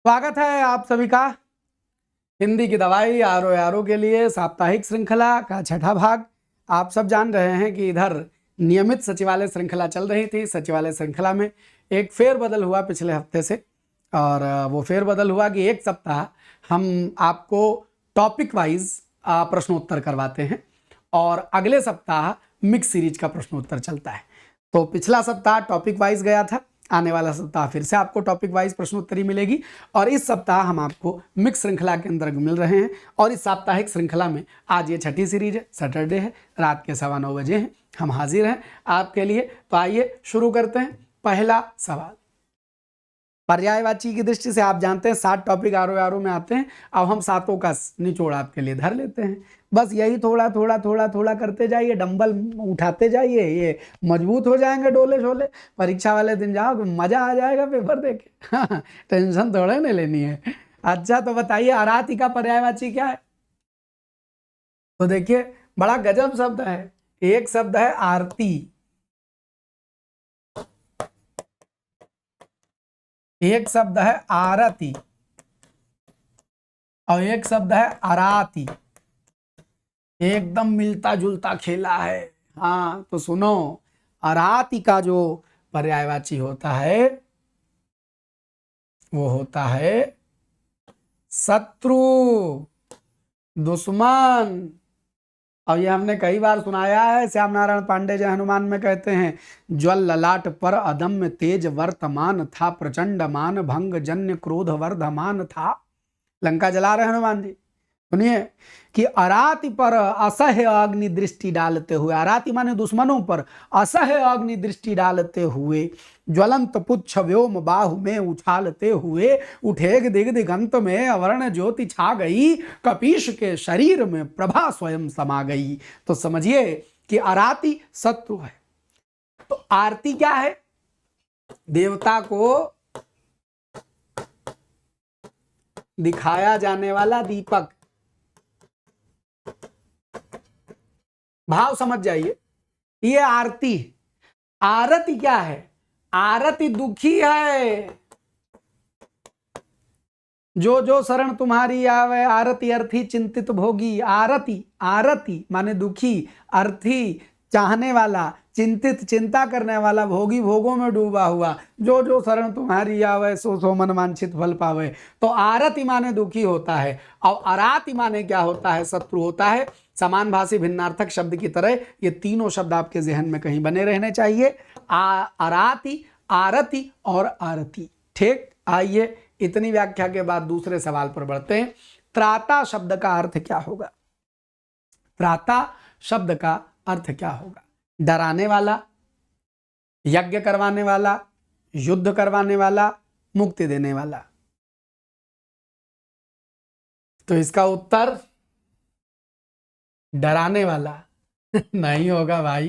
स्वागत है आप सभी का हिंदी की दवाई आरो यारो के लिए साप्ताहिक श्रृंखला का छठा भाग। आप सब जान रहे हैं कि इधर नियमित सचिवालय श्रृंखला चल रही थी। सचिवालय श्रृंखला में एक फेरबदल हुआ पिछले हफ्ते से, और वो फेरबदल हुआ कि एक सप्ताह हम आपको टॉपिक वाइज प्रश्नोत्तर करवाते हैं और अगले सप्ताह मिक्स सीरीज का प्रश्नोत्तर चलता है। तो पिछला सप्ताह टॉपिक वाइज गया था, आने वाला सप्ताह फिर से आपको टॉपिक वाइज प्रश्नोत्तरी मिलेगी, और इस सप्ताह हम आपको मिक्स श्रृंखला के अंदर मिल रहे हैं। और इस साप्ताहिक श्रृंखला में आज ये छठी सीरीज है, सैटरडे है, रात के 9:15 बजे हैं, हम हाजिर हैं आपके लिए। तो आइए शुरू करते हैं। पहला सवाल, पर्यायवाची की दृष्टि से आप जानते हैं 7 टॉपिक आरो में आते हैं। अब हम 7 का निचोड़ आपके लिए धर लेते हैं। बस यही थोड़ा थोड़ा थोड़ा थोड़ा करते जाइए, डंबल उठाते जाइए, ये मजबूत हो जाएंगे डोले शोले। परीक्षा वाले दिन जाओ, मजा आ जाएगा पेपर देके। टेंशन थोड़े नहीं लेनी है। अच्छा तो बताइए, आराती का पर्यायवाची क्या है? तो देखिए, बड़ा गजब शब्द है। एक शब्द है आरती, एक शब्द है आरती, और एक शब्द है आराती। एकदम मिलता जुलता खेला है। हाँ तो सुनो, आराती का जो पर्यायवाची होता है वो होता है शत्रु, दुश्मन। और ये हमने कई बार सुनाया है। श्याम नारायण पांडे जय हनुमान में कहते हैं, ज्वल ललाट पर अदम्य तेज वर्तमान था, प्रचंड मान भंग जन्य क्रोध वर्धमान था। लंका जला रहे हनुमान जी। सुनिए कि अराति पर असह्य अग्नि दृष्टि डालते हुए, अराति माने दुश्मनों पर असह्य अग्नि दृष्टि डालते हुए, ज्वलंत पुच्छ व्योम बाहु में उछालते हुए, उठेग दिग दिगंत में अवर्ण ज्योति छा गई, कपीश के शरीर में प्रभा स्वयं समा गई। तो समझिए कि अराति शत्रु है। तो आरती क्या है? देवता को दिखाया जाने वाला दीपक। भाव समझ जाइए, ये आरती। आरती क्या है? आरती दुखी है। जो जो शरण तुम्हारी आवे, आरती अर्थी चिंतित भोगी। आरती, आरती माने दुखी, अर्थी चाहने वाला, चिंतित चिंता करने वाला, भोगी भोगों में डूबा हुआ। जो जो शरण तुम्हारी आवे, सो सो मन वांछित फल पावे। तो आरती माने दुखी होता है, और अराति माने क्या होता है? शत्रु होता है। समान भाषी भिन्नार्थक शब्द की तरह ये तीनों शब्द आपके जहन में कहीं बने रहने चाहिए। अराति, आरती और आरती। ठीक, आइए इतनी व्याख्या के बाद दूसरे सवाल पर बढ़ते हैं। त्राता शब्द का अर्थ क्या होगा? त्राता शब्द का अर्थ क्या होगा? डराने वाला, यज्ञ करवाने वाला, युद्ध करवाने वाला, मुक्ति देने वाला। तो इसका उत्तर डराने वाला नहीं होगा भाई।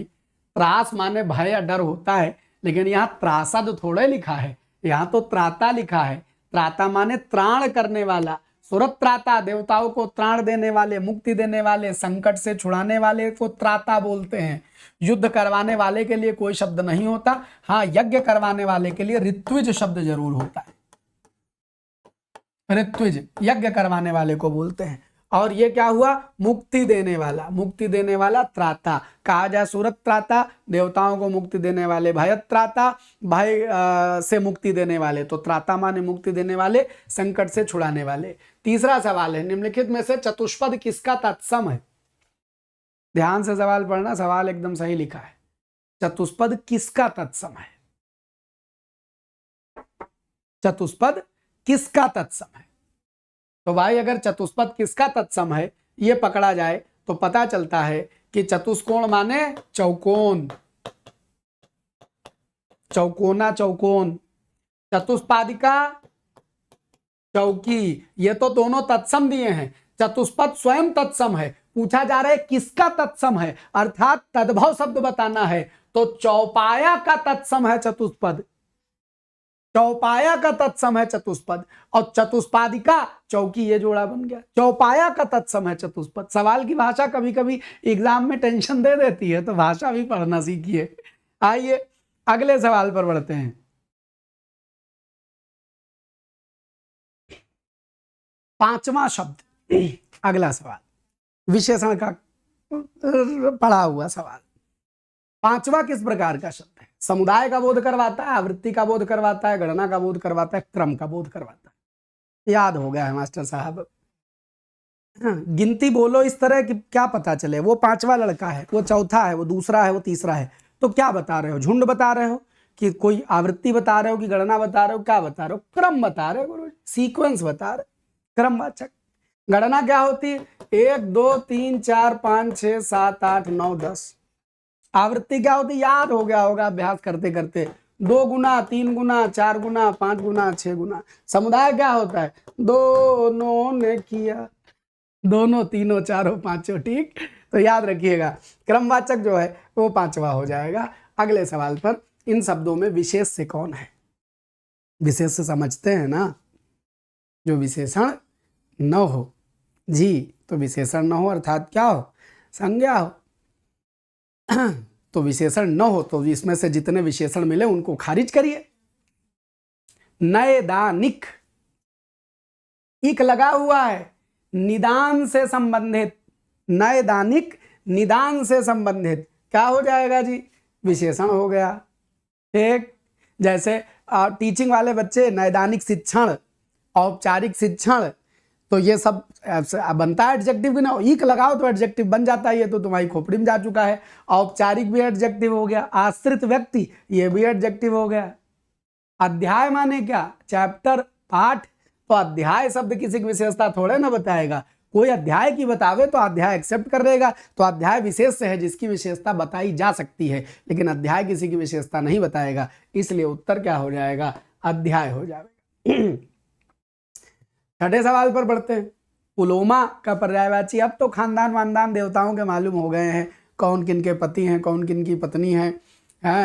त्रास माने भय या डर होता है, लेकिन यहां त्रासद थोड़े लिखा है, यहां तो त्राता लिखा है। त्राता माने त्राण करने वाला। सुरत त्राता, देवताओं को त्राण देने वाले, मुक्ति देने वाले, संकट से छुड़ाने वाले को त्राता बोलते हैं। युद्ध करवाने वाले के लिए कोई शब्द नहीं होता। हाँ, यज्ञ करवाने वाले के लिए ऋत्विज शब्द जरूर होता है। ऋत्विज यज्ञ करवाने वाले को बोलते हैं। और ये क्या हुआ? मुक्ति देने वाला। मुक्ति देने वाला त्राता कहा जाए। सूरत त्राता, देवताओं को मुक्ति देने वाले। भयत त्राता, भय से मुक्ति देने वाले। तो त्राता माने मुक्ति देने वाले, संकट से छुड़ाने वाले। तीसरा सवाल है, निम्नलिखित में से चतुष्पद किसका तत्सम है? ध्यान से सवाल पढ़ना, सवाल एकदम सही लिखा है। चतुष्पद किसका तत्सम है? चतुष्पद किसका तत्सम है? तो भाई अगर चतुष्पद किसका तत्सम है ये पकड़ा जाए तो पता चलता है कि चतुष्कोण माने चौकोन, चौकोना चौकोन। चतुष्पादिका चौकी, ये तो दोनों तत्सम दिए हैं। चतुष्पद स्वयं तत्सम है। पूछा जा रहा है किसका तत्सम है, अर्थात तद्भव शब्द बताना है। तो चौपाया का तत्सम है चतुष्पद, चौपाया का तत्सम है चतुष्पद। और चतुष्पादिका चौकी, ये जोड़ा बन गया। चौपाया का तत्सम है चतुष्पद। सवाल की भाषा कभी कभी एग्जाम में टेंशन दे देती है, तो भाषा भी पढ़ना सीखिए। आइए अगले सवाल पर बढ़ते हैं। पांचवा शब्द, अगला सवाल विशेषण का पढ़ा हुआ सवाल। पांचवा किस प्रकार का शब्द है? समुदाय का बोध करवाता है, आवृत्ति का बोध करवाता है, गणना का बोध करवाता है, क्रम का बोध करवाता है। याद हो गया है मास्टर साहब। गिनती बोलो इस तरह कि क्या पता चले, वो पांचवा लड़का है, वो चौथा है, वो दूसरा है, वो तीसरा है, तो क्या बता रहे हो? झुंड बता रहे हो कि कोई आवृत्ति बता रहे हो कि गणना बता रहे हो, क्या बता रहे हो? क्रम बता रहे हो गुरु, सीक्वेंस बता रहे, क्रमवाचक। गणना क्या होती है? 1 2 3 4 5 6 7 8 9 10। आवृत्ति क्या होती? याद हो गया होगा अभ्यास करते करते, 2 गुना 3 गुना 4 गुना 5 गुना 6 गुना। समुदाय क्या होता है? दोनों ने किया, दोनों, तीनों, चारों, पांचों, ठीक। तो याद रखिएगा क्रमवाचक जो है वो पांचवा हो जाएगा। अगले सवाल पर, इन शब्दों में विशेष से कौन है? विशेष से समझते हैं ना, जो विशेषण न हो जी, तो विशेषण न हो अर्थात क्या हो? संज्ञा हो। तो विशेषण न हो तो इसमें से जितने विशेषण मिले उनको खारिज करिए। नैदानिक, इक लगा हुआ है, निदान से संबंधित, नैदानिक निदान से संबंधित, क्या हो जाएगा जी? विशेषण हो गया, ठीक। जैसे टीचिंग वाले बच्चे नैदानिक शिक्षण, औपचारिक शिक्षण, तो ये सब बनता है एडजेक्टिव की ना, ईक लगाओ तो एडजेक्टिव बन जाता है। ये तो तुम्हारी खोपड़ी में जा चुका है। औपचारिक भी एडजेक्टिव हो गया, आश्रित व्यक्ति ये भी एडजेक्टिव हो गया। अध्याय माने क्या? चैप्टर, पाठ। तो अध्याय शब्द किसी की विशेषता थोड़े ना बताएगा, कोई अध्याय की बतावे तो अध्याय एक्सेप्ट कर लेगा। तो अध्याय विशेष से है जिसकी विशेषता बताई जा सकती है, लेकिन अध्याय किसी की विशेषता नहीं बताएगा, इसलिए उत्तर क्या हो जाएगा? अध्याय हो जाएगा। छठे सवाल पर बढ़ते हैं। पुलोमा का पर्यायवाची, अब तो खानदान वानदान देवताओं के मालूम हो गए हैं, कौन किन के पति हैं, कौन किन की पत्नी है,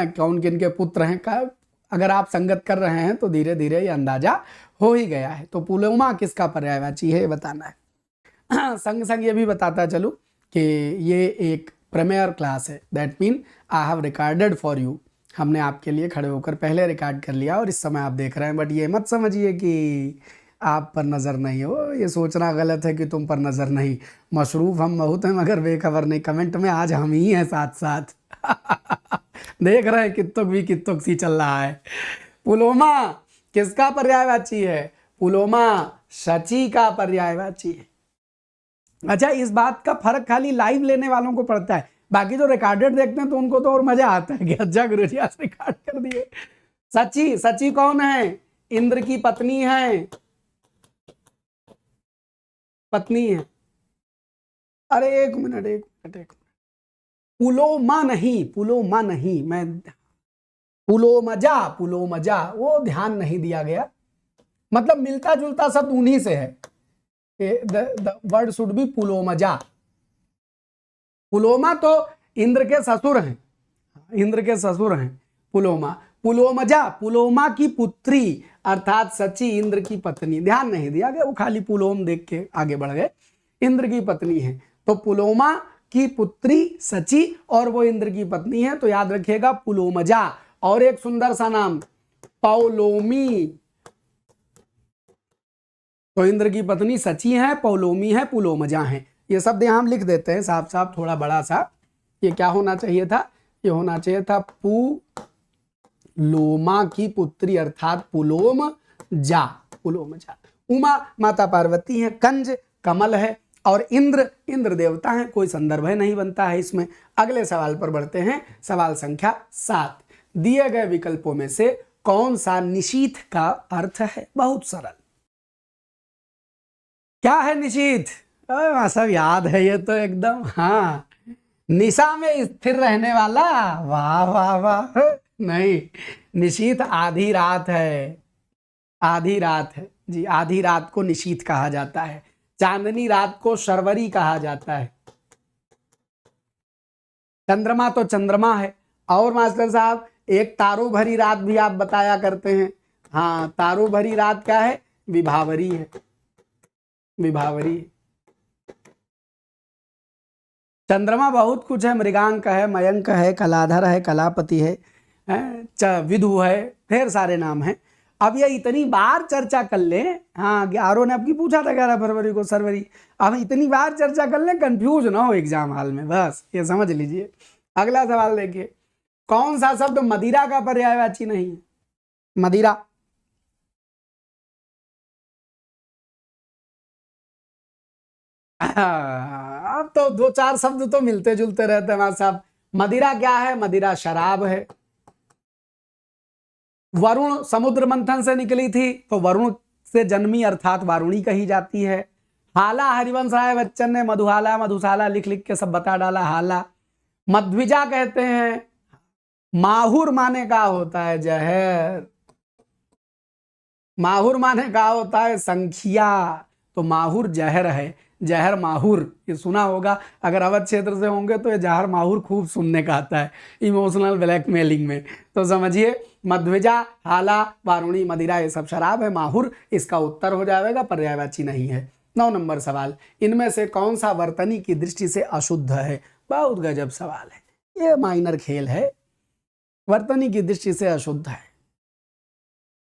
कौन किन के पुत्र हैं। अगर आप संगत कर रहे हैं तो धीरे धीरे ये अंदाजा हो ही गया है। तो पुलोमा किसका पर्यायवाची है बताना है। संग संग ये भी बताता चलूँ कि ये एक प्रीमियर क्लास है, that mean I have recorded for you. हमने आपके लिए खड़े होकर पहले रिकॉर्ड कर लिया और इस समय आप देख रहे हैं। बट ये मत समझिए कि आप पर नज़र नहीं हो, ये सोचना गलत है कि तुम पर नज़र नहीं। मशरूफ हम बहुत हैं मगर बेखबर नहीं। कमेंट में आज हम ही हैं साथ साथ। देख रहे हैं कित्तुक भी कित्तुक सी चल रहा है। पुलोमा किसका पर्यायवाची है? पुलोमा शची का पर्यायवाची है। अच्छा, इस बात का फर्क खाली लाइव लेने वालों को पड़ता है, बाकी जो रिकॉर्डेड देखते हैं तो उनको तो और मजा आता है कि अच्छा गुरु जी आज रिकॉर्ड कर दिए। सची, सची कौन है? इंद्र की पत्नी है, पत्नी है। अरे एक मिनट। पुलोमा नहीं, पुलोमा नहीं, मैं पुलोमजा, वो ध्यान नहीं दिया गया। मतलब मिलता जुलता शब्द उन्हीं से है। The word should be Pulomaja. Puloma तो इंद्र के ससुर हैं, इंद्र के ससुर हैं पुलोमा। पुलोमजा पुलोमा की पुत्री अर्थात सची इंद्र की पत्नी। ध्यान नहीं दिया गया, वो खाली पुलोम देख के आगे बढ़ गए। इंद्र की पत्नी है, तो पुलोमा की पुत्री सची और वो इंद्र की पत्नी है, तो याद रखिएगा पुलोमजा। और एक सुंदर सा नाम पौलोमी। तो इंद्र की पत्नी सची है, पौलोमी है, पुलोमजा है। ये शब्द यहां हम लिख देते हैं साफ साफ, थोड़ा बड़ा सा। ये क्या होना चाहिए था? ये होना चाहिए था पुलोमा की पुत्री अर्थात पुलोमजा, पुलोमजा। उमा माता पार्वती है, कंज कमल है, और इंद्र इंद्र देवता है। कोई संदर्भ है नहीं बनता है इसमें। अगले सवाल पर बढ़ते हैं। सवाल संख्या 7। दिए गए विकल्पों में से कौन सा निशीथ का अर्थ है? बहुत सरल। क्या है निशीथ? सब याद है ये तो एकदम। हाँ, निशा में स्थिर रहने वाला। वाह वाह वाह। नहीं, निशीथ आधी रात है, आधी रात है जी। आधी रात को निशीथ कहा जाता है। चांदनी रात को शर्वरी कहा जाता है। चंद्रमा तो चंद्रमा है। और मास्टर साहब एक तारों भरी रात भी आप बताया करते हैं। हाँ, तारों भरी रात क्या है? विभावरी है, विभावरी। चंद्रमा बहुत कुछ है, मृगांक है, मयंक है, कलाधर है, कलापति है, विधु है, ढेर सारे नाम हैं। अब ये इतनी बार चर्चा कर ले, हाँ आरओ ने आपकी पूछा था 11 फरवरी को सरवरी, अब इतनी बार चर्चा कर ले कंफ्यूज ना हो एग्जाम हॉल में, बस ये समझ लीजिए। अगला सवाल देखिए, कौन सा शब्द मदिरा का पर्यायवाची नहीं है? मदिरा, अब तो दो चार शब्द तो मिलते जुलते रहते हैं हमारे साहब। मदिरा क्या है? मदिरा शराब है। वरुण समुद्र मंथन से निकली थी तो वरुण से जन्मी अर्थात वारुणी कही जाती है। हाला, हरिवंश राय बच्चन ने मधुहाला मधुशाला लिख लिख के सब बता डाला, हाला। मध्विजा कहते हैं। माहुर माने का होता है जहर, माहुर माने का होता है संख्या, तो माहुर जहर है, जहर माहुर, ये सुना होगा। अगर अवध क्षेत्र से होंगे तो ये जहर माहुर खूब सुनने का आता है इमोशनल ब्लैकमेलिंग में, तो समझिए मध्विजा, हाला, वारुणी, मदिरा ये सब शराब है। माहुर इसका उत्तर हो जाएगा, पर्यायवाची नहीं है। 9 नंबर सवाल, इनमें से कौन सा वर्तनी की दृष्टि से अशुद्ध है? बहुत गजब सवाल है, ये माइनर खेल है। वर्तनी की दृष्टि से अशुद्ध है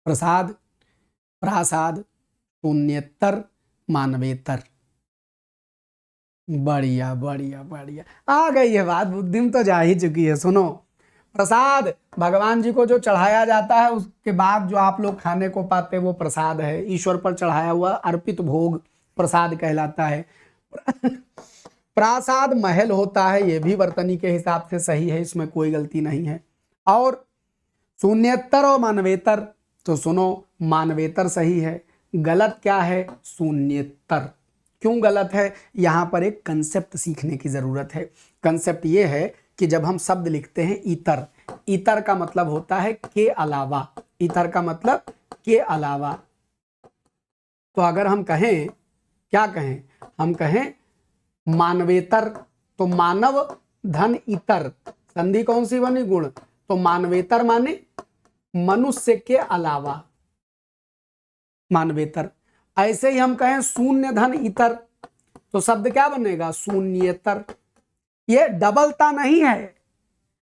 प्रसाद, प्रासाद, शून्येतर, मानवेतर। बढ़िया बढ़िया बढ़िया, आ गई है बात, बुद्धि में तो जा ही चुकी है। सुनो, प्रसाद भगवान जी को जो चढ़ाया जाता है उसके बाद जो आप लोग खाने को पाते हैं वो प्रसाद है, ईश्वर पर चढ़ाया हुआ अर्पित भोग प्रसाद कहलाता है। प्रासाद महल होता है, ये भी वर्तनी के हिसाब से सही है, इसमें कोई गलती नहीं है। और शून्येतर और मानवेतर, तो सुनो मानवेतर सही है, गलत क्या है? शून्येतर। क्यों गलत है? यहां पर एक कंसेप्ट सीखने की जरूरत है। कंसेप्ट ये है कि जब हम शब्द लिखते हैं इतर, इतर का मतलब होता है के अलावा, इतर का मतलब के अलावा। तो अगर हम कहें, क्या कहें, हम कहें मानवेतर, तो मानव धन इतर, संधि कौन सी बनी? गुण, तो मानवेतर माने मनुष्य के अलावा, मानवेतर। ऐसे ही हम कहें शून्य धन इतर, तो शब्द क्या बनेगा? शून्येतर। ये डबलता नहीं है,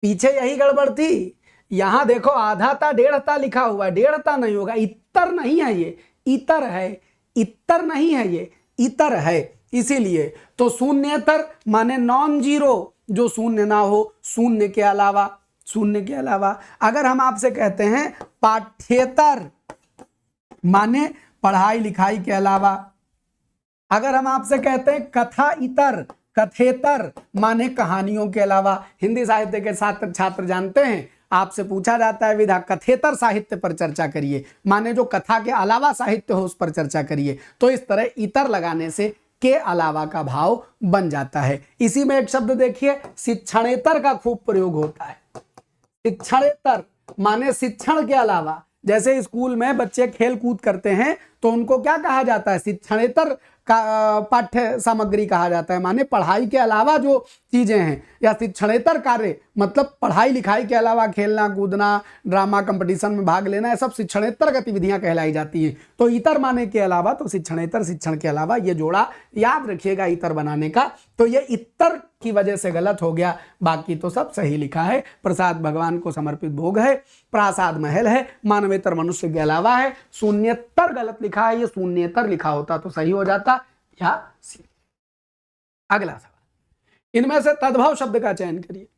पीछे यही गड़बड़ थी। यहां देखो आधाता डेढ़ता लिखा हुआ है, डेढ़ता नहीं होगा, इतर नहीं है ये, इतर है, इतर नहीं है ये, इतर है। इसीलिए तो शून्येतर माने नॉन जीरो, जो शून्य ना हो, शून्य के अलावा, शून्य के अलावा। अगर हम आपसे कहते हैं पाठ्येतर माने पढ़ाई लिखाई के अलावा, अगर हम आपसे कहते हैं कथा इतर, कथेतर माने कहानियों के अलावा। हिंदी साहित्य के छात्र छात्र जानते हैं, आपसे पूछा जाता है विधा कथेतर साहित्य पर चर्चा करिए, माने जो कथा के अलावा साहित्य हो उस पर चर्चा करिए। तो इस तरह इतर लगाने से के अलावा का भाव बन जाता है। इसी में एक शब्द देखिए, शिक्षणेतर का खूब प्रयोग होता है। शिक्षणेतर माने शिक्षण के अलावा, जैसे स्कूल में बच्चे खेल कूद करते हैं तो उनको क्या कहा जाता है? शिक्षणेतर का पाठ्य सामग्री कहा जाता है, माने पढ़ाई के अलावा जो चीजें हैं, या शिक्षणेतर कार्य मतलब पढ़ाई लिखाई के अलावा खेलना कूदना, ड्रामा कंपटीशन में भाग लेना, ये सब शिक्षणेतर गतिविधियां कहलाई जाती हैं। तो इतर माने के अलावा, तो शिक्षणेतर शिक्षण के अलावा, ये जोड़ा याद रखिएगा इतर बनाने का। तो ये इतर की वजह से गलत हो गया, बाकी तो सब सही लिखा है। प्रसाद भगवान को समर्पित भोग है, प्रासाद महल है, मानवेतर मनुष्य के अलावा है, शून्येतर गलत लिखा है, ये शून्येतर लिखा होता तो सही हो जाता। या अगला सवाल, इनमें से तद्भव शब्द का चयन करिए।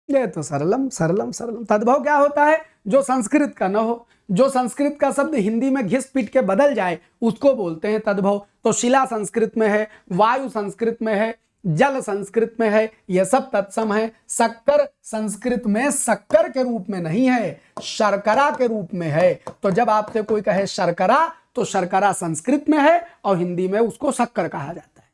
ये तो सरलम सरलम सरलम। तद्भव क्या होता है? जो संस्कृत का न हो, जो संस्कृत का शब्द हिंदी में घिस पीट के बदल जाए उसको बोलते हैं तद्भव। तो शिला संस्कृत में है, वायु संस्कृत में है, जल संस्कृत में है, यह सब तत्सम है। शक्कर संस्कृत में शक्कर के रूप में नहीं है, शर्करा के रूप में है। तो जब आपसे कोई कहे शर्करा, तो शर्करा संस्कृत में है और हिंदी में उसको शक्कर कहा जाता है।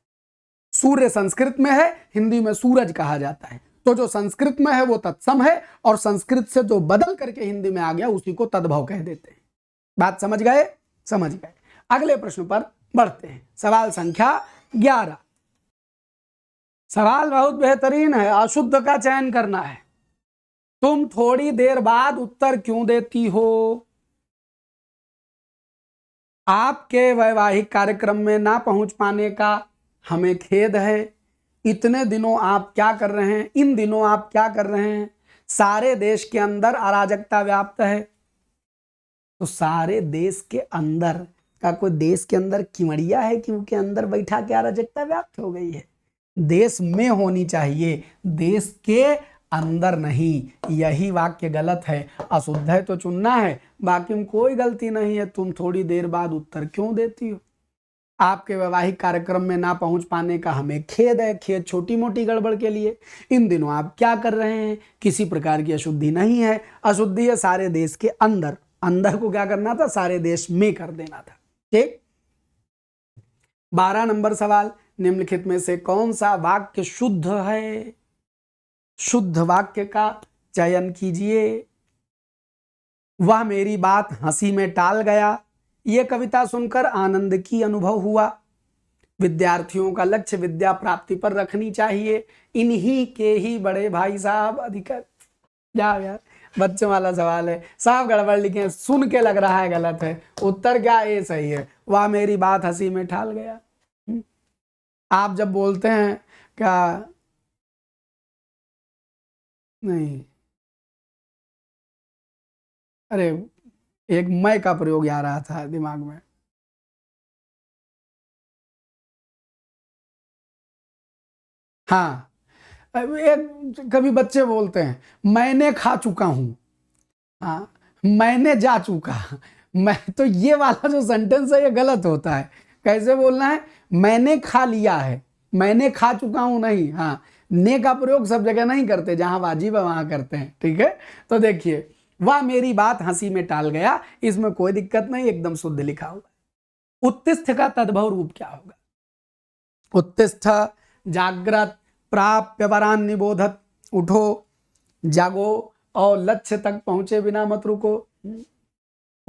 सूर्य संस्कृत में है, हिंदी में सूरज कहा जाता है। तो जो संस्कृत में है वो तत्सम है, और संस्कृत से जो बदल करके हिंदी में आ गया उसी को तद्भव कह देते हैं। बात समझ गए? समझ गए। अगले प्रश्न पर बढ़ते हैं। सवाल संख्या 11। सवाल बहुत बेहतरीन है, अशुद्ध का चयन करना है। तुम थोड़ी देर बाद उत्तर क्यों देती हो? आपके वैवाहिक कार्यक्रम में ना पहुंच पाने का हमें खेद है। इतने दिनों आप क्या कर रहे हैं? इन दिनों आप क्या कर रहे हैं? सारे देश के अंदर अराजकता व्याप्त है। तो सारे देश के अंदर का कोई देश के अंदर किमड़िया है कि उसके अंदर बैठा के अराजकता व्याप्त हो गई है। देश में होनी चाहिए, देश के अंदर नहीं। यही वाक्य गलत है। अशुद्ध है तो चुनना है, बाकी में कोई गलती नहीं है। तुम थोड़ी देर बाद उत्तर क्यों देती हो? आपके वैवाहिक कार्यक्रम में ना पहुंच पाने का हमें खेद है। खेद छोटी मोटी गड़बड़ के लिए। इन दिनों आप क्या कर रहे हैं? किसी प्रकार की अशुद्धि नहीं है। अशुद्धि है सारे देश के अंदर। अंदर को क्या करना था? सारे देश में कर देना था। ठीक। 12 नंबर सवाल, निम्नलिखित में से कौन सा वाक्य शुद्ध है? शुद्ध वाक्य का चयन कीजिए। वह मेरी बात हंसी में टाल गया। यह कविता सुनकर आनंद की अनुभव हुआ। विद्यार्थियों का लक्ष्य विद्या प्राप्ति पर रखनी चाहिए। इन्हीं के ही बड़े भाई साहब अधिकार। जाओ यार, बच्चों वाला सवाल है, साफ गड़बड़ लिखे, सुन के लग रहा है गलत है। उत्तर क्या? ए सही है। वह मेरी बात हंसी में ठाल गया। आप जब बोलते हैं क्या, नहीं, अरे एक मैं का प्रयोग आ रहा था दिमाग में। हाँ, एक कभी बच्चे बोलते हैं मैंने खा चुका हूं। हाँ, मैंने जा चुका। मैं तो ये वाला जो सेंटेंस है ये गलत होता है। कैसे बोलना है? मैंने खा लिया है, मैंने खा चुका हूं नहीं। हाँ, ने का प्रयोग सब जगह नहीं करते, जहां वाजिब है वहां करते हैं। ठीक है, तो देखिए, वह मेरी बात हंसी में टाल गया, इसमें कोई दिक्कत नहीं, एकदम शुद्ध लिखा हुआ। उत्तिष्ठ का तद्भव रूप क्या होगा? उत्तिष्ठ जागृत प्राप्य वरान निबोधत। उठो, जागो और लक्ष्य तक पहुंचे बिना मत रुको।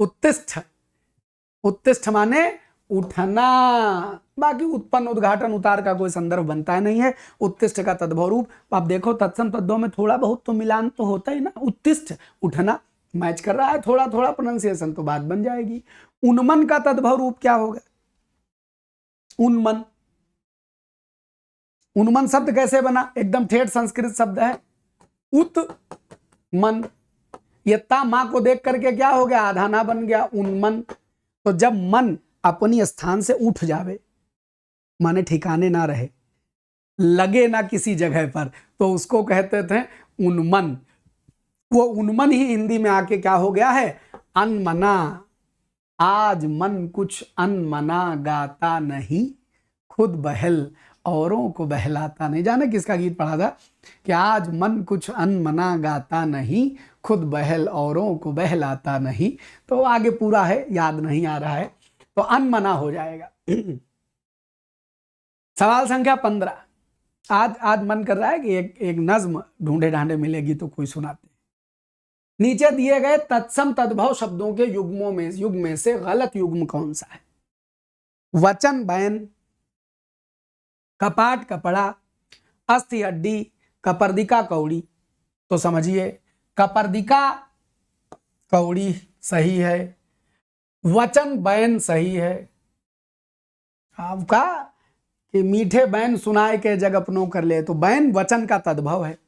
उत्तिष्ठ, उत्तिष्ठ माने उठना। बाकी उत्पन्न उद्घाटन उतार का कोई संदर्भ बनता है नहीं है। उत्तिष्ठ का तद्भव रूप आप देखो, तत्सम तद्भव में थोड़ा बहुत तो मिलान तो होता ही ना। उत्तिष्ठ उठना मैच कर रहा है, थोड़ा थोड़ा प्रोनाउंसिएशन तो बात बन जाएगी। उन्मन का तद्भव रूप क्या होगा? उन्मन, उन्मन शब्द कैसे बना? एकदम ठेठ संस्कृत शब्द है, उत मन। ये ता मां को देख करके क्या हो गया? आधा ना बन गया, उन्मन। तो जब मन अपनी स्थान से उठ जावे, माने ठिकाने ना रहे, लगे ना किसी जगह पर, तो उसको कहते थे उन्मन। वो उन्मन ही हिंदी में आके क्या हो गया है? अनमना। आज मन कुछ अनमना गाता नहीं, खुद बहल औरों को बहलाता नहीं। जाने किसका गीत पढ़ा था कि आज मन कुछ अनमना गाता नहीं, खुद बहल औरों को बहलाता नहीं। तो आगे पूरा है, याद नहीं आ रहा है, तो अनमना हो जाएगा। सवाल संख्या 15। आज मन कर रहा है कि एक नज्म ढूंढे ढांडे मिलेगी तो कोई सुनाते। नीचे दिए गए तत्सम तद्भव शब्दों के युग में से गलत युग्म कौन सा है? वचन बैन, कपाट कपड़ा, अस्थि हड्डी, कपर्दिका कौड़ी। तो समझिए, कपर्दिका कौड़ी सही है, वचन बैन सही है। आपका कि मीठे बैन सुनाए के जग अपनों कर ले, तो बैन वचन का तद्भव है।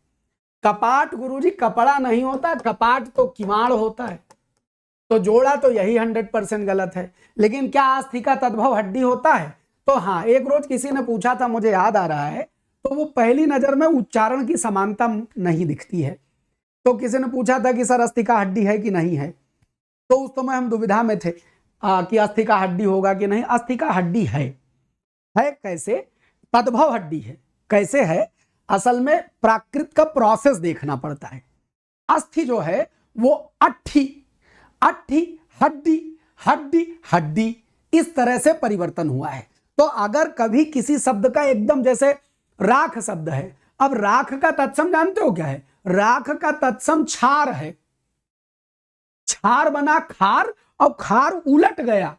कपाट गुरुजी कपड़ा नहीं होता, कपाट तो किवाड़ होता है। तो जोड़ा तो यही 100% गलत है। लेकिन क्या अस्थि का तद्भव हड्डी होता है? तो हाँ, एक रोज किसी ने पूछा था, मुझे याद आ रहा है, तो वो पहली नजर में उच्चारण की समानता नहीं दिखती है। तो किसी ने पूछा था कि सर अस्थि का हड्डी है कि नहीं है, तो उस समय हम दुविधा में थे कि अस्थि का हड्डी होगा कि नहीं। अस्थि का हड्डी है कैसे? तद्भव हड्डी है। कैसे है? असल में प्राकृत का प्रोसेस देखना पड़ता है। अस्थि जो है वो अट्ठी, अट्ठी हड्डी, हड्डी हड्डी, इस तरह से परिवर्तन हुआ है। तो अगर कभी किसी शब्द का एकदम, जैसे राख शब्द है, अब राख का तत्सम जानते हो क्या है? राख का तत्सम छार है। छार बना खार, और खार उलट गया।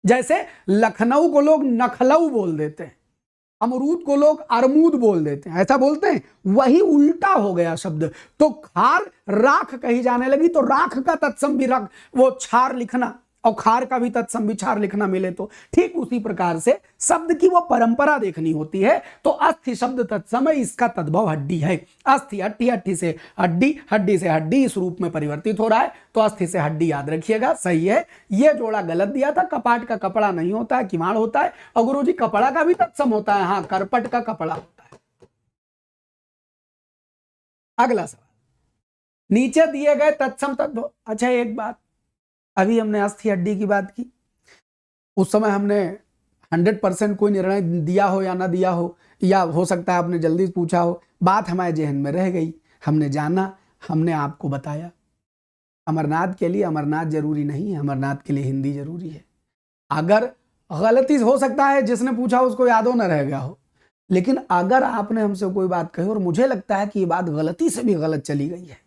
जैसे लखनऊ को लोग नखलऊ बोल देते हैं, अमरूद को लोग अरमूद बोल देते हैं, ऐसा बोलते हैं, वही उल्टा हो गया शब्द। तो खार राख कही जाने लगी, तो राख का तत्सम भी रख वो छार लिखना, और खार का भी तत्सम विचार लिखना मिले तो ठीक उसी प्रकार से शब्द की वो परंपरा देखनी होती है। तो अस्थि शब्द तत्समय, इसका तद्भव हड्डी है। अस्थि, हड्डी, हड्डी से हड्डी, हड्डी से हड्डी इस रूप में परिवर्तित हो रहा है, तो अस्थि से हड्डी याद रखिएगा, सही है। ये जोड़ा गलत दिया था, कपाट का कपड़ा नहीं होता है, किवाड़ होता है। और गुरुजी कपड़ा का भी तत्सम होता है, हाँ, करपट का कपड़ा होता है। अगला सवाल, नीचे दिए गए तत्सम तद्भव। अच्छा एक बात, अभी हमने अस्थि हड्डी की बात की, उस समय हमने 100% कोई निर्णय दिया हो या ना दिया हो, या हो सकता है आपने जल्दी पूछा हो, बात हमारे जहन में रह गई, हमने जाना, हमने आपको बताया। अमरनाथ के लिए अमरनाथ जरूरी नहीं है, अमरनाथ के लिए हिंदी जरूरी है। अगर गलती हो सकता है जिसने पूछा उसको याद हो ना रह गया हो, लेकिन अगर आपने हमसे कोई बात कही और मुझे लगता है कि ये बात गलती से भी गलत चली गई है,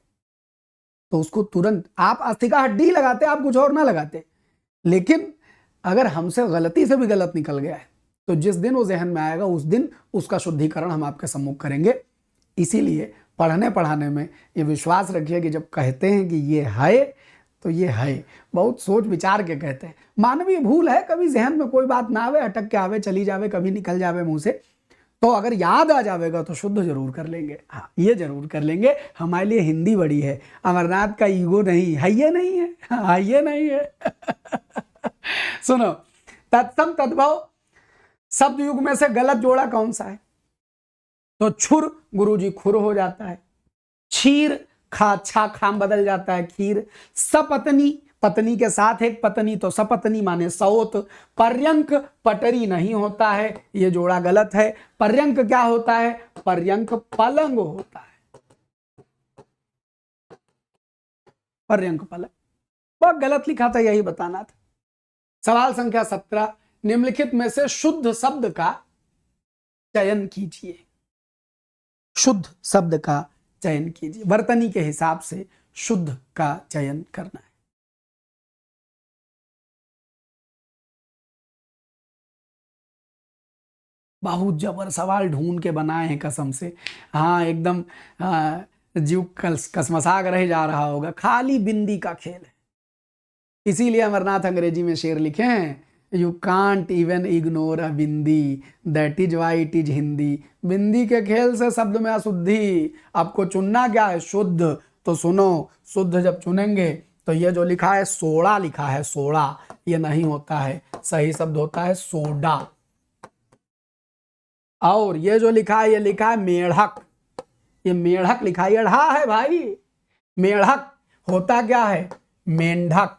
तो उसको तुरंत, आप अस्थि का हड्डी लगाते, आप कुछ और ना लगाते, लेकिन अगर हमसे गलती से भी गलत निकल गया है तो जिस दिन वो जहन में आएगा उस दिन उसका शुद्धिकरण हम आपके सम्मुख करेंगे। इसीलिए पढ़ने पढ़ाने में ये विश्वास रखिए कि जब कहते हैं कि ये है तो ये है, बहुत सोच विचार के कहते हैं। मानवीय भूल है, कभी जहन में कोई बात ना आवे, अटक के आवे, चली जावे, कभी निकल जावे मुंह से, तो अगर याद आ जाएगा तो शुद्ध जरूर कर लेंगे, हाँ ये जरूर कर लेंगे। हमारे लिए हिंदी बड़ी है, अमरनाथ का ईगो नहीं है, ये नहीं है, हाँ ये नहीं है। सुनो, तत्सम तद्भव शब्द युग में से गलत जोड़ा कौन सा है? तो छुर गुरुजी खुर हो जाता है, क्षीर खा छा खाम बदल जाता है खीर, सपत्नी पत्नी के साथ एक पत्नी तो सपत्नी माने सौत, पर्यंक पटरी नहीं होता है, ये जोड़ा गलत है। पर्यंक क्या होता है? पर्यंक पलंग होता है, पर्यंक पलंग, वह गलत लिखा था, यही बताना था। सवाल संख्या 17, निम्नलिखित में से शुद्ध शब्द का चयन कीजिए। शुद्ध शब्द का चयन कीजिए, वर्तनी के हिसाब से शुद्ध का चयन करना है। बहुत जबर सवाल ढूंढ के बनाए हैं कसम से, हाँ एकदम जीव कसमसा कर रह जा रहा होगा। खाली बिंदी का खेल है, इसीलिए अमरनाथ अंग्रेजी में शेर लिखे हैं, you can't even ignore a bindi, that is why it is Hindi. Bindi के खेल से शब्द में अशुद्धि, आपको चुनना क्या है? शुद्ध। तो सुनो, शुद्ध जब चुनेंगे तो ये जो लिखा है सोडा लिखा है, सोडा, ये नहीं होता है, सही शब्द होता है सोडा। और ये जो लिखा है, ये लिखा है मेढक, ये मेढक लिखा है, अढ़ा है भाई। मेढक होता क्या है? मेंढक,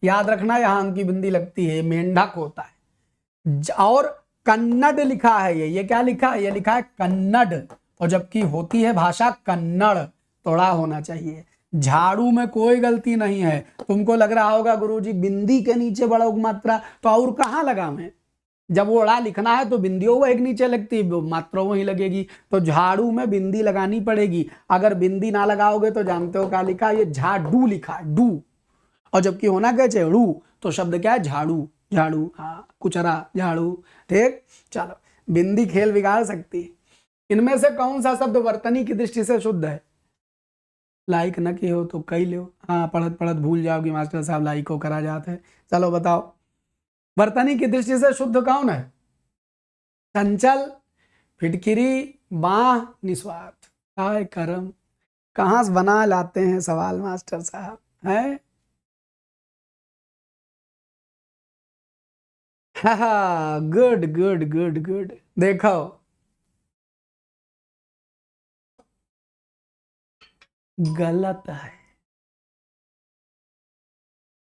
याद रखना, यहां की बिंदी लगती है, मेंढक होता है। और कन्नड़ लिखा है, ये क्या लिखा है? ये लिखा है कन्नड़, और जबकि होती है भाषा कन्नड़, तोड़ा होना चाहिए। झाड़ू में कोई गलती नहीं है। तुमको लग रहा होगा गुरुजी बिंदी के नीचे बड़ा मात्रा, तो और कहां लगा मैं? जब वो अड़ा लिखना है तो बिंदियों वो एक नीचे लगती है, मात्रा वही लगेगी, तो झाड़ू में बिंदी लगानी पड़ेगी। अगर बिंदी ना लगाओगे तो जानते हो क्या लिखा? ये झाड़ू लिखा है, डू, और जबकि होना क्या चाहिए? रू, तो शब्द क्या है? झाड़ू, झाड़ू, हाँ, कुचरा, झाड़ू, ठीक। चलो, बिंदी खेल बिगाड़ सकती है। इनमें से कौन सा शब्द वर्तनी की दृष्टि से शुद्ध है? लाइक न किए हो तो कई लो, हाँ, पढ़त पढ़त भूल जाओगी मास्टर साहब, लाइक को करा जाते हैं। चलो बताओ, वर्तनी की दृष्टि से शुद्ध कौन है? चंचल, फिटकिरी, बाह, निस्वार्थ। हाय करम, कहां से बना लाते हैं सवाल मास्टर साहब, है? हाँ, गुड गुड गुड गुड। देखो, गलत है।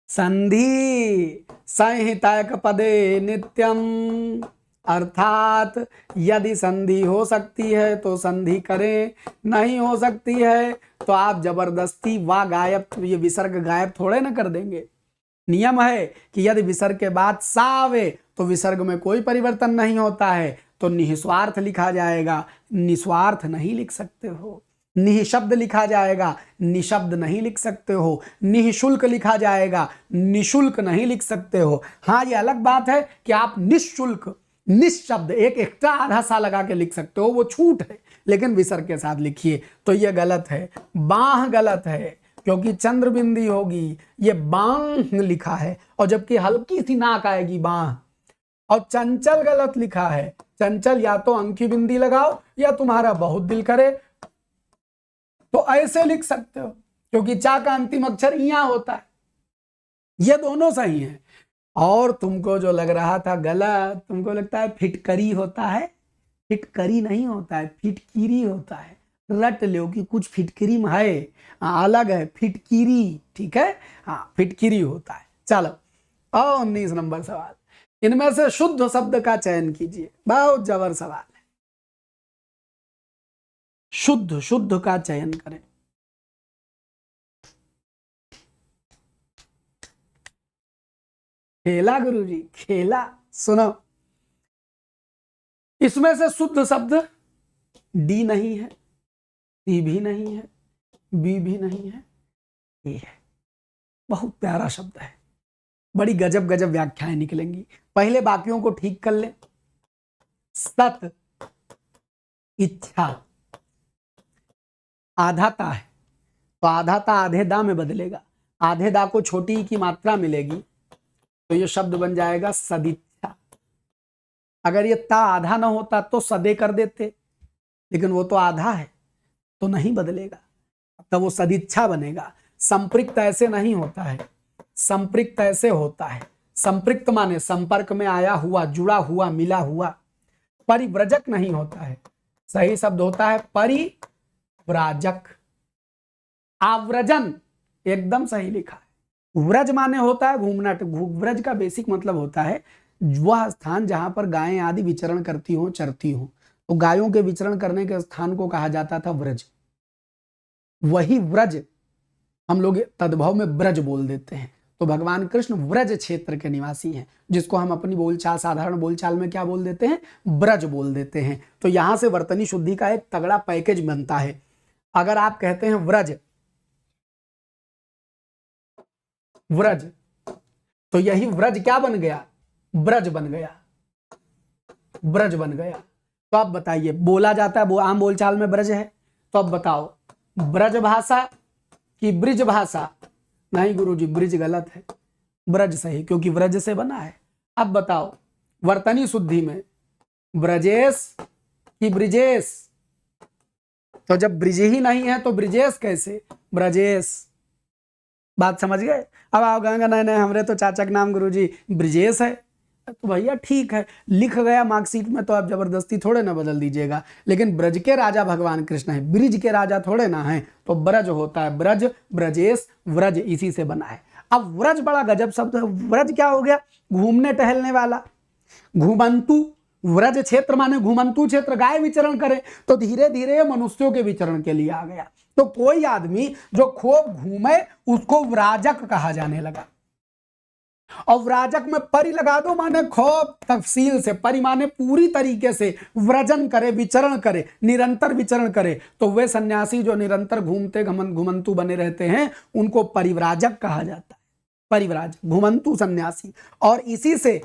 संधि संहितायक पदे नित्यम, अर्थात यदि संधि हो सकती है तो संधि करें, नहीं हो सकती है तो आप जबरदस्ती वा गायब, ये विसर्ग गायब थोड़े ना कर देंगे। नियम है कि यदि विसर्ग के बाद सा आवे तो विसर्ग में कोई परिवर्तन नहीं होता है, तो निस्वार्थ लिखा जाएगा, निस्वार्थ नहीं लिख सकते हो। निःशब्द लिखा जाएगा, निशब्द नहीं लिख सकते हो। निःशुल्क लिखा जाएगा, निशुल्क नहीं लिख सकते हो। हाँ, ये अलग बात है कि आप निःशुल्क, निशब्द एक एक्स्ट्रा आधा सा लगा के लिख सकते हो, वो छूट है, लेकिन विसर्ग के साथ लिखिए। तो ये गलत है। बाह गलत है, क्योंकि चंद्र बिंदी होगी, ये बांग लिखा है, और जबकि हल्की सी नाक आएगी बांग। और चंचल गलत लिखा है, चंचल या तो अंकी बिंदी लगाओ या तुम्हारा बहुत दिल करे तो ऐसे लिख सकते हो, क्योंकि चा का अंतिम अक्षर इया होता है। ये दोनों सही हैं। और तुमको जो लग रहा था गलत, तुमको लगता है फिटकरी होता है, फिटकरी नहीं होता है, फिटकीरी होता है। रट लो कि कुछ फिटकरी में है, अलग है फिटकीरी, ठीक है, हाँ फिटकीरी होता है। चलो और 19 नंबर सवाल, इनमें से शुद्ध शब्द का चयन कीजिए। बहुत जबर सवाल है, शुद्ध शुद्ध का चयन करें। खेला गुरुजी खेला। सुनो, इसमें से शुद्ध शब्द डी नहीं है, सी भी नहीं है, बी भी नहीं है, ए है। बहुत प्यारा शब्द है, बड़ी गजब गजब व्याख्याएं निकलेंगी। पहले बाकियों को ठीक कर ले। सत इच्छा, आधा ता है तो आधा ता आधे दा में बदलेगा, आधे दा को छोटी की मात्रा मिलेगी तो ये शब्द बन जाएगा सदिच्छा। अगर ये ता आधा ना होता तो सदे कर देते, लेकिन वो तो आधा है तो नहीं बदलेगा, तब वो सदिच्छा बनेगा। संपृक्त ऐसे नहीं होता है, संपृक्त ऐसे होता है। संपृक्त माने संपर्क में आया हुआ, जुड़ा हुआ, मिला हुआ। परिव्रजक नहीं होता है, सही शब्द होता है परिव्राजक। आव्रजन एकदम सही लिखा है। व्रज माने होता है घूमना। व्रज का बेसिक मतलब होता है वह स्थान जहां पर गायें आदि विचरण करती हो, चरती हो, तो गायों के विचरण करने के स्थान को कहा जाता था व्रज। वही व्रज हम लोग तद्भव में ब्रज बोल देते हैं। तो भगवान कृष्ण व्रज क्षेत्र के निवासी हैं, जिसको हम अपनी बोलचाल, साधारण बोलचाल में क्या बोल देते हैं, ब्रज बोल देते हैं। तो यहां से वर्तनी शुद्धि का एक तगड़ा पैकेज बनता है। अगर आप कहते हैं व्रज, व्रज, तो यही व्रज क्या बन गया, ब्रज बन गया, ब्रज बन गया। तो आप बताइए, बोला जाता है, आम बोलचाल में ब्रज है, तो अब बताओ ब्रज भाषा कि ब्रिज भाषा? नहीं गुरुजी, ब्रिज गलत है, ब्रज सही, क्योंकि ब्रज से बना है। अब बताओ वर्तनी शुद्धि में ब्रजेश कि ब्रिजेश? तो जब ब्रिज ही नहीं है तो ब्रिजेश कैसे, ब्रजेश। बात समझ गए? अब आप कहेंगे नहीं नहीं हमरे तो चाचा का नाम गुरुजी ब्रिजेश है, तो भैया ठीक है, लिख गया मार्कशीट में तो आप जबरदस्ती थोड़े ना बदल दीजिएगा। लेकिन ब्रज के राजा भगवान कृष्ण है, ब्रिज के राजा थोड़े ना है, तो ब्रज होता है, ब्रज, ब्रजेश, व्रज इसी से बना है। अब व्रज बड़ा गजब शब्द है। व्रज क्या हो गया, घूमने टहलने वाला, घुमंतु। व्रज क्षेत्र माने घुमंतु क्षेत्र, गाय विचरण करे, तो धीरे धीरे मनुष्यों के विचरण के लिए आ गया। तो कोई आदमी जो खूब घूमे उसको व्राजक कहा जाने लगा। और व्राजक में परि लगा दो, माने खूब तफसील से, परि माने पूरी तरीके से व्रजन करे, विचरण करे, निरंतर विचरण करे। तो वे सन्यासी जो निरंतर घूमते घुमंतु बने रहते हैं उनको परिव्राजक कहा जाता है, परिव्राजक, घुमंतु सन्यासी। और इसी से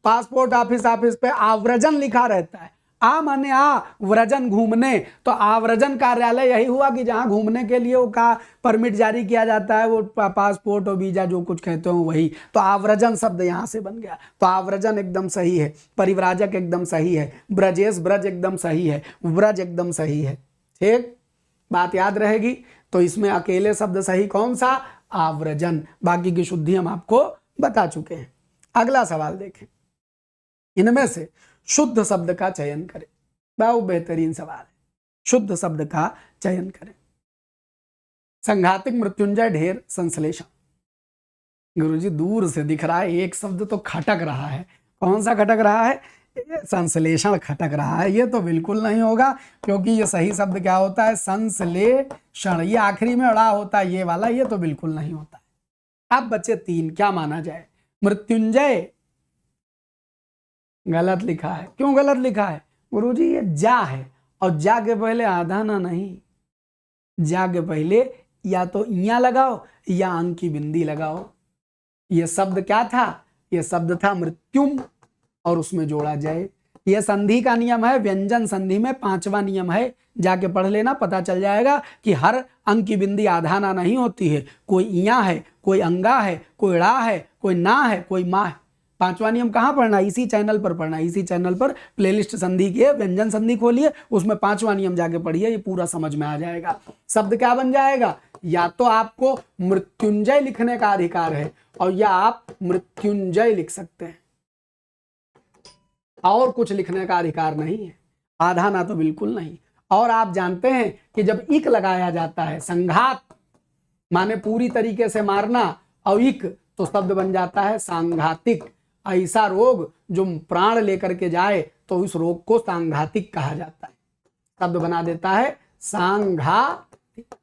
पासपोर्ट ऑफिस पे आव्रजन लिखा रहता है, आ माने आ, व्रजन घूमने, तो आव्रजन कार्यालय यही हुआ कि जहां घूमने के लिए वो का परमिट जारी किया जाता है, वो पासपोर्ट और वीजा जो कुछ कहते हो वही। तो आव्रजन शब्द यहां से बन गया। तो आव्रजन एकदम सही है, परिव्राजक एकदम सही है, ब्रजेश ब्रज एकदम सही है, व्रज एकदम सही है। ठीक, बात याद रहेगी। तो इसमें अकेले शब्द सही कौन सा, आव्रजन। बाकी की शुद्धि हम आपको बता चुके हैं। अगला सवाल देखें, इनमें से शुद्ध शब्द का चयन करें। बहुत बेहतरीन सवाल है, शुद्ध शब्द का चयन करें। संघातिक, मृत्युंजय, ढेर, संश्लेषण। गुरुजी दूर से दिख रहा है एक शब्द तो खटक रहा है, कौन सा खटक रहा है, संश्लेषण खटक रहा है। ये तो बिल्कुल नहीं होगा, क्योंकि ये सही शब्द क्या होता है, संश्लेषण। ये आखिरी में अड़ा होता है ये वाला, ये तो बिल्कुल नहीं होता है। अब बचे 3, क्या माना जाए, मृत्युंजय गलत लिखा है। क्यों गलत लिखा है गुरुजी, ये जा है, और जा के पहले आधा ना नहीं, जा के पहले या तो इया लगाओ या अंक की बिंदी लगाओ। ये शब्द क्या था, ये शब्द था मृत्युम और उसमें जोड़ा जय। ये संधि का नियम है, व्यंजन संधि में 5वां नियम है, जाके पढ़ लेना, पता चल जाएगा कि हर अंक की बिंदी आधाना नहीं होती है, कोई इया है, कोई अंगा है, कोई ड़ा है, कोई ना है, कोई माँ है। 5वां नियम कहाँ पढ़ना? इसी चैनल पर पढ़ना, इसी चैनल पर प्लेलिस्ट संधि की है, व्यंजन संधि खोलिए, उसमें 5वां नियम जाके पढ़िए, ये पूरा समझ में आ जाएगा। शब्द क्या बन जाएगा? या तो आपको मृत्युंजय लिखने का अधिकार है और या आप मृत्युंजय लिख सकते हैं, और कुछ लिखने का अधिकार नहीं है, आधाना तो बिल्कुल नहीं। और आप जानते हैं कि जब इक लगाया जाता है, संघात माने पूरी तरीके से मारना, और इक तो शब्द बन जाता है सांघातिक। ऐसा रोग जो प्राण लेकर के जाए तो उस रोग को सांघातिक कहा जाता है, शब्द बना देता है सांघातिक।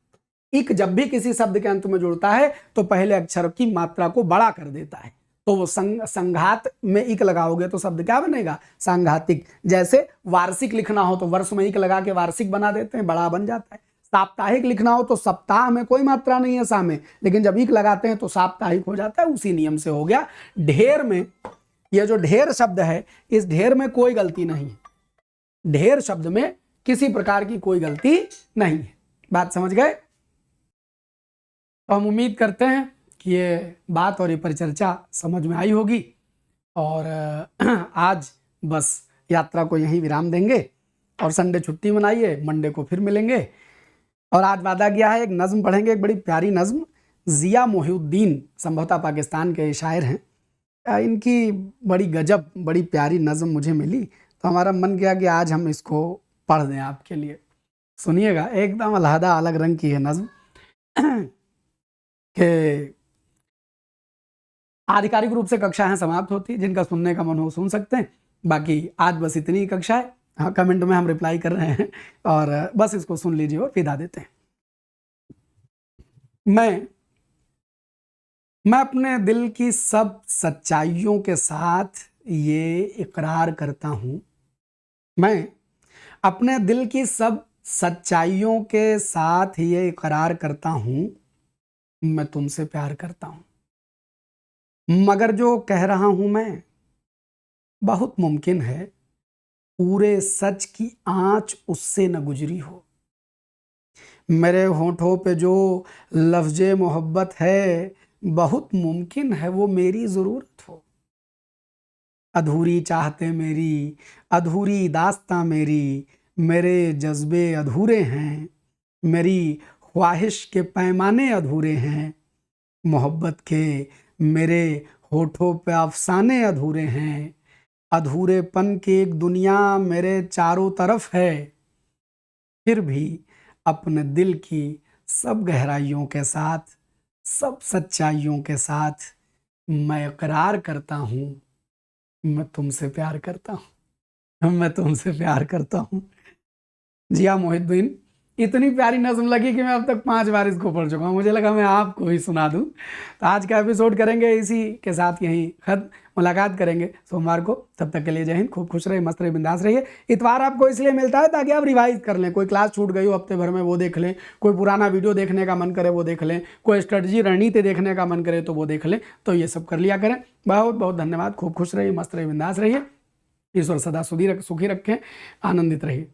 इक जब भी किसी शब्द के अंत में जुड़ता है तो पहले अक्षर की मात्रा को बड़ा कर देता है, तो वो संघात में इक लगाओगे तो शब्द क्या बनेगा? सांघातिक। जैसे वार्षिक लिखना हो तो वर्ष में इक लगा के वार्षिक बना देते हैं, बड़ा बन जाता है। साप्ताहिक लिखना हो तो सप्ताह में कोई मात्रा नहीं है सा में, लेकिन जब इक लगाते हैं तो साप्ताहिक हो जाता है, उसी नियम से हो गया। ढेर में, ये जो ढेर शब्द है, इस ढेर में कोई गलती नहीं है, ढेर शब्द में किसी प्रकार की कोई गलती नहीं है। बात समझ गए? तो हम उम्मीद करते हैं कि ये बात और ये परिचर्चा समझ में आई होगी, और आज बस यात्रा को यहीं विराम देंगे और संडे छुट्टी मनाइए, मंडे को फिर मिलेंगे। और आज वादा किया है एक नज्म पढ़ेंगे, एक बड़ी प्यारी नज्म, जिया मोहिउद्दीन संभवतः पाकिस्तान के शायर हैं, इनकी बड़ी गजब बड़ी प्यारी नज्म मुझे मिली, तो हमारा मन किया कि आज हम इसको पढ़ दें आपके लिए। सुनिएगा, एकदम अलहदा अलग रंग की है नज्म कि आधिकारिक रूप से कक्षाएं समाप्त होती, जिनका सुनने का मन हो सुन सकते हैं, बाकी आज बस इतनी ही कक्षा है। हाँ, कमेंट में हम रिप्लाई कर रहे हैं, और बस इसको सुन लीजिए और विदा देते हैं। मैं अपने दिल की सब सच्चाइयों के साथ ये इकरार करता हूँ, मैं अपने दिल की सब सच्चाइयों के साथ ये इकरार करता हूँ, मैं तुमसे प्यार करता हूँ। मगर जो कह रहा हूँ मैं, बहुत मुमकिन है पूरे सच की आंच उससे न गुजरी हो। मेरे होठों पे जो लफ्ज़े मोहब्बत है, बहुत मुमकिन है वो मेरी ज़रूरत हो। अधूरी चाहते मेरी, अधूरी दास्तां मेरी, मेरे जज्बे अधूरे हैं, मेरी ख्वाहिश के पैमाने अधूरे हैं, मोहब्बत के मेरे होठों पे अफसाने अधूरे हैं, अधूरेपन की एक दुनिया मेरे चारों तरफ है, फिर भी अपने दिल की सब गहराइयों के साथ, सब सच्चाइयों के साथ मैं इकरार करता हूँ, मैं तुमसे प्यार करता हूँ, मैं तुमसे प्यार करता हूँ। जिया मोहिउद्दीन, इतनी प्यारी नज़्म लगी कि मैं अब तक 5 बार इसको पढ़ चुका हूँ, मुझे लगा मैं आपको ही सुना दूँ। तो आज का एपिसोड करेंगे इसी के साथ, यहीं खत्म, मुलाकात करेंगे सोमवार को। तब तक के लिए जय हिंद, खूब खुश रहे, मस्त रहे, बिंदास रहिए। इतवार आपको इसलिए मिलता है ताकि आप रिवाइज कर लें, कोई क्लास छूट गई हो हफ्ते भर में वो देख लें, कोई पुराना वीडियो देखने का मन करे वो देख लें, कोई स्ट्रेटजी रणनीति देखने का मन करे तो वो देख लें, तो ये सब कर लिया करें। बहुत बहुत धन्यवाद, खूब खुश रहिए, मस्त रहिए, बिंदास रहिए, ईश्वर सदा सुखी रखें, आनंदित रहिए।